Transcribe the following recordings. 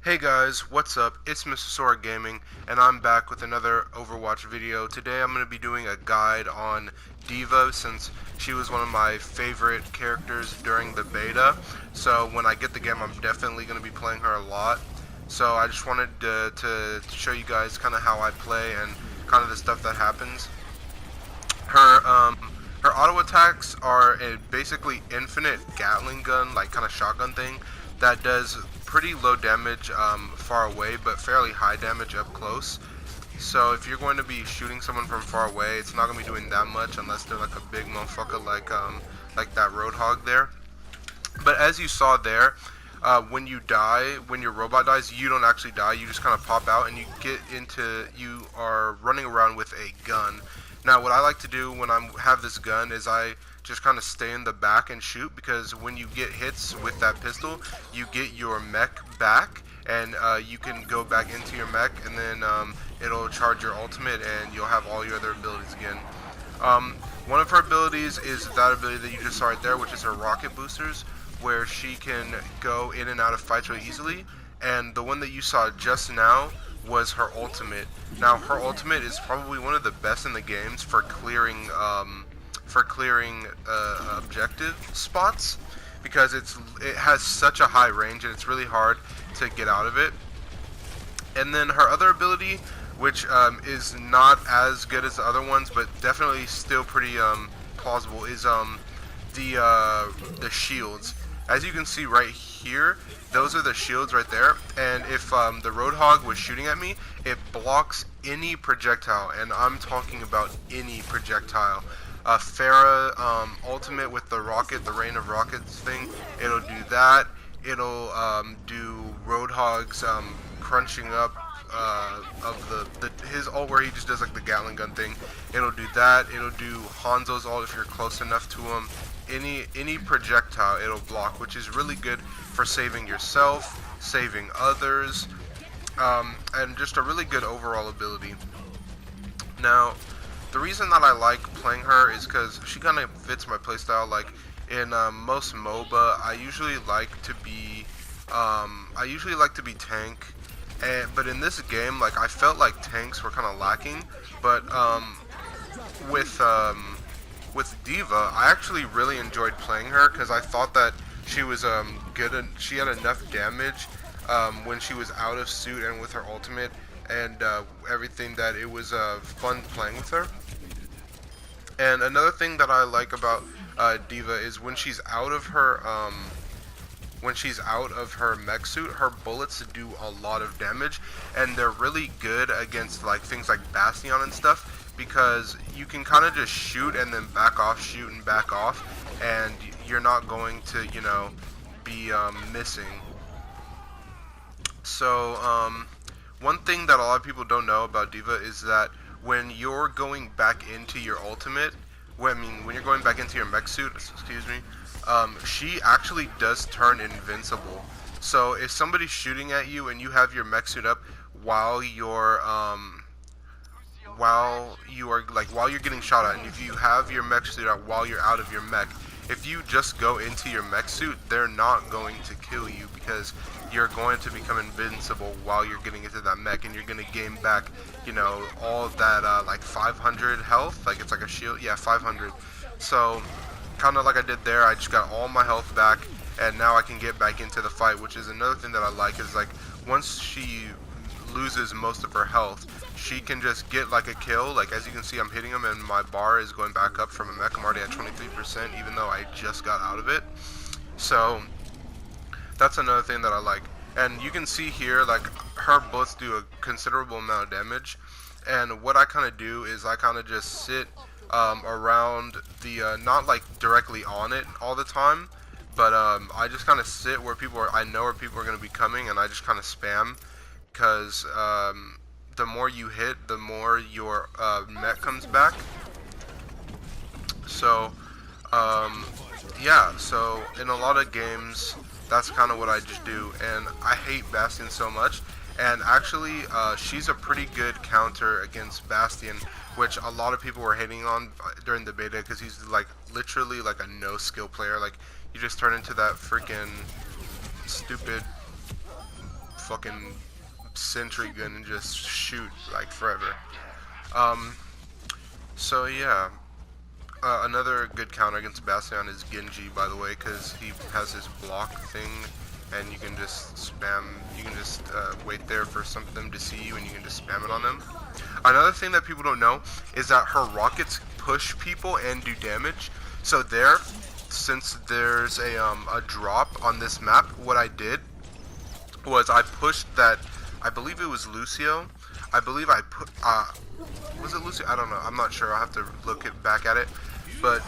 Hey guys, what's up? It's Mr. Sora Gaming, and I'm back with another Overwatch video. Today I'm going to be doing a guide on D.Va, since she was one of my favorite characters during the beta. So when I get the game, I'm definitely going to be playing her a lot. So I just wanted to show you guys kind of how I play and kind of the stuff that happens. Her her auto attacks are a basically infinite Gatling gun, like kind of shotgun thing, that does pretty low damage far away, but fairly high damage up close. So if you're going to be shooting someone from far away, it's not gonna be doing that much unless they're like a big motherfucker like that Roadhog there. But as you saw there, when you die, when your robot dies, you don't actually die. You just kind of pop out and you are running around with a gun. Now, what I like to do when I have this gun is I just kind of stay in the back and shoot, because when you get hits with that pistol, you get your mech back, and you can go back into your mech, and then it'll charge your ultimate, and you'll have all your other abilities again. One of her abilities is that ability that you just saw right there, which is her rocket boosters, where she can go in and out of fights really easily. And the one that you saw just now was her ultimate. Now, her ultimate is probably one of the best in the games for clearing objective spots, because it has such a high range and it's really hard to get out of it. And then her other ability, which is not as good as the other ones, but definitely still pretty plausible, is the shields. As you can see right here, those are the shields right there, and if the Roadhog was shooting at me, it blocks any projectile, and I'm talking about any projectile. Farah ultimate with the rocket, the rain of rockets thing, it'll do that. It'll do Roadhog's crunching up of his ult, where he just does like the Gatling gun thing. It'll do that. It'll do Hanzo's ult if you're close enough to him. Any projectile it'll block, which is really good for saving yourself, saving others, and just a really good overall ability. Now, the reason that I like playing her is because she kind of fits my playstyle. Like in most MOBA, I usually like to be tank, but in this game, like I felt like tanks were kind of lacking. But with with D.Va, I actually really enjoyed playing her, because I thought that she was good, and she had enough damage when she was out of suit and with her ultimate and everything, that it was fun playing with her. And another thing that I like about D.Va is when she's out of her mech suit, her bullets do a lot of damage, and they're really good against like things like Bastion and stuff, because you can kind of just shoot and then back off, shoot and back off, and you're not going to, be missing. So one thing that a lot of people don't know about D.Va is that when you're going back into your ultimate, when you're going back into your mech suit, excuse me, she actually does turn invincible. So if somebody's shooting at you and you have your mech suit up while you're getting shot at, and if you have your mech suit out while you're out of your mech, if you just go into your mech suit, they're not going to kill you, because you're going to become invincible while you're getting into that mech, and you're going to gain back, all of that like 500 health. Like it's like a shield, yeah, 500. So kind of like I did there, I just got all my health back, and now I can get back into the fight, which is another thing that I like, is like once she loses most of her health, she can just get like a kill. Like as you can see, I'm hitting him and my bar is going back up from a mech. I'm already at 23%, even though I just got out of it. So that's another thing that I like. And you can see here, like her bullets do a considerable amount of damage, and what I kind of do is I kind of just sit around the not like directly on it all the time, but I just kind of sit where I know where people are going to be coming, and I just kind of spam, because the more you hit, the more your mech comes back. So yeah, so in a lot of games, that's kind of what I just do, and I hate Bastion so much. And actually, she's a pretty good counter against Bastion, which a lot of people were hating on during the beta, because he's like literally like a no skill player. Like you just turn into that freaking stupid fucking sentry gun and just shoot like forever. Um, so yeah, another good counter against Bastion is Genji, by the way, because he has his block thing, and you can just spam, you can just wait there for some of them to see you, and you can just spam it on them. Another thing that people don't know is that her rockets push people and do damage. So there, since there's a drop on this map, what I did was I pushed that, I believe it was Lucio. I believe I put, was it Lucio? I don't know. I'm not sure. I'll have to look it back at it. But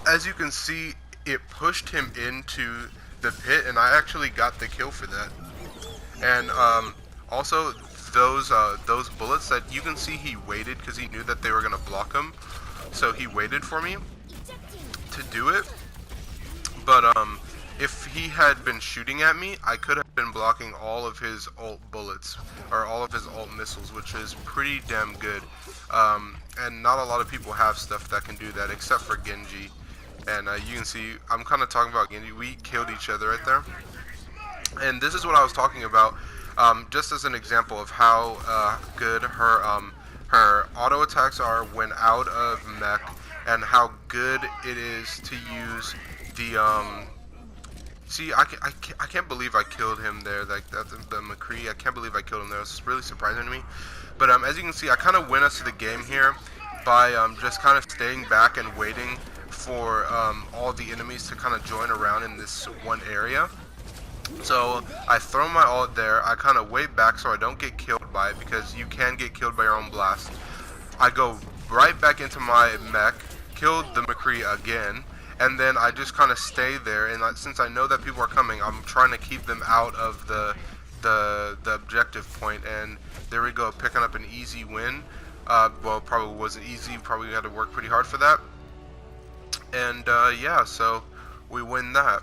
as you can see, it pushed him into the pit, and I actually got the kill for that. And also those bullets that you can see, he waited because he knew that they were gonna block him, so he waited for me to do it. But if he had been shooting at me, I could have been blocking all of his ult bullets, or all of his ult missiles, which is pretty damn good. And not a lot of people have stuff that can do that, except for Genji. And you can see, I'm kind of talking about Genji. We killed each other right there. And this is what I was talking about, just as an example of how good her auto attacks are when out of mech, and how good it is to use the see, I can't believe I killed him there, like the McCree. I can't believe I killed him there. It's really surprising to me. But as you can see, I kind of win us to the game here by just kind of staying back and waiting for all the enemies to kind of join around in this one area. So I throw my ult there. I kind of wait back so I don't get killed by it, because you can get killed by your own blast. I go right back into my mech, killed the McCree again, and then I just kind of stay there. And since I know that people are coming, I'm trying to keep them out of the objective point. And there we go, picking up an easy win. Well, probably wasn't easy. Probably had to work pretty hard for that. And yeah, so we win that.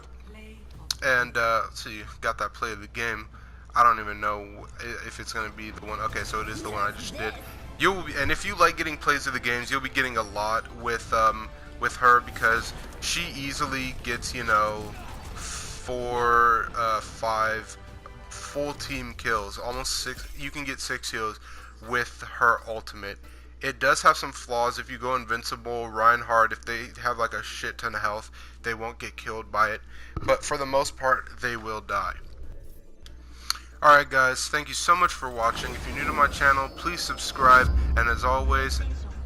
And let's see, got that play of the game. I don't even know if it's gonna be the one. Okay, so it is the one I just did. And if you like getting plays of the games, you'll be getting a lot with her, because she easily gets, you know, 4, 5 full team kills, almost 6. You can get 6 kills with her ultimate. It does have some flaws. If you go invincible, Reinhardt, if they have like a shit ton of health, they won't get killed by it. But for the most part, they will die. Alright guys, thank you so much for watching. If you're new to my channel, please subscribe. And as always,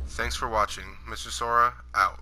thanks for watching. Mr. Sora, out.